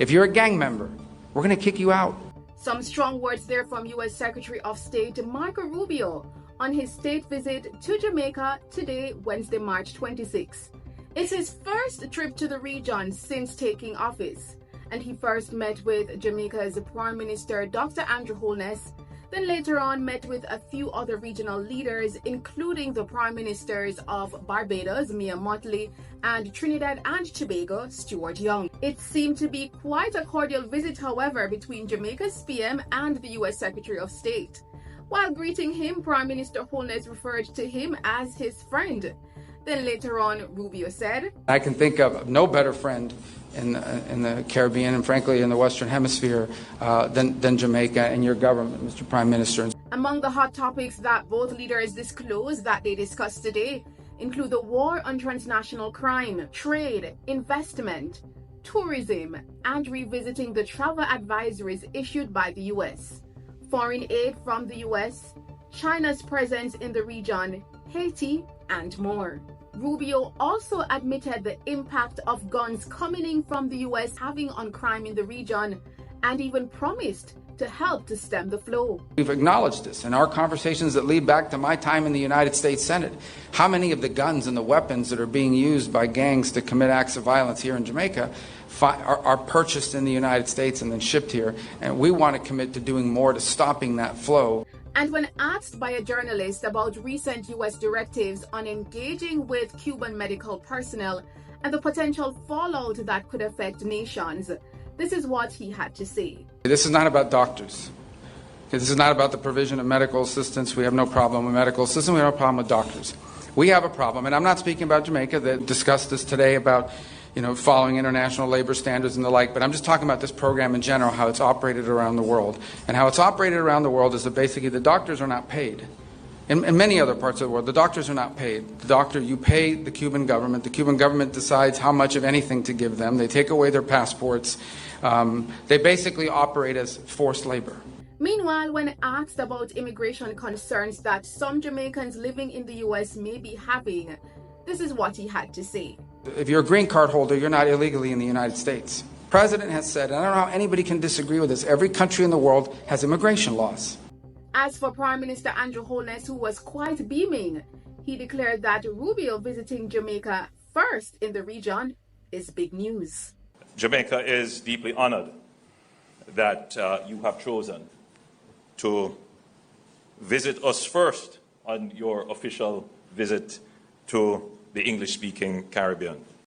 If you're a gang member, we're going to kick you out. Some strong words there from U.S. Secretary of State Marco Rubio on his state visit to Jamaica today, Wednesday, March 26. It's his first trip to the region since taking office, and he first met with Jamaica's Prime Minister Dr. Andrew Holness, then later on met with a few other regional leaders, including the Prime Ministers of Barbados, Mia Mottley, and Trinidad and Tobago, Stuart Young. It seemed to be quite a cordial visit, however, between Jamaica's PM and the U.S. Secretary of State. While greeting him, Prime Minister Holness referred to him as his friend. Then later on, Rubio said, I can think of no better friend in the Caribbean and frankly in the Western Hemisphere than Jamaica and your government, Mr. Prime Minister. Among the hot topics that both leaders disclosed that they discussed today include the war on transnational crime, trade, investment, tourism, and revisiting the travel advisories issued by the U.S., foreign aid from the U.S., China's presence in the region, Haiti, and more. Rubio also admitted the impact of guns coming in from the U.S. having on crime in the region, and even promised to help to stem the flow. We've acknowledged this in our conversations that lead back to my time in the United States Senate. How many of the guns and the weapons that are being used by gangs to commit acts of violence here in Jamaica are purchased in the United States and then shipped here? And we want to commit to doing more to stopping that flow. And when asked by a journalist about recent U.S. directives on engaging with Cuban medical personnel and the potential fallout that could affect nations, this is what he had to say. This is not about doctors. This is not about the provision of medical assistance. We have no problem with medical assistance. We have no problem with doctors. We have a problem, and I'm not speaking about Jamaica. They discussed this today about following international labor standards and the like, but I'm just talking about this program in general, how it's operated around the world. And how it's operated around the world is that basically the doctors are not paid. In many other parts of the world, the doctors are not paid. You pay the Cuban government. The Cuban government decides how much of anything to give them. They take away their passports. They basically operate as forced labor. Meanwhile, when asked about immigration concerns that some Jamaicans living in the U.S. may be having, this is what he had to say. If you're a green card holder, you're not illegally in the United States. The president has said, and I don't know how anybody can disagree with this, every country in the world has immigration laws. As for Prime Minister Andrew Holness, who was quite beaming, he declared that Rubio visiting Jamaica first in the region is big news. Jamaica is deeply honored that you have chosen to visit us first on your official visit to the English-speaking Caribbean.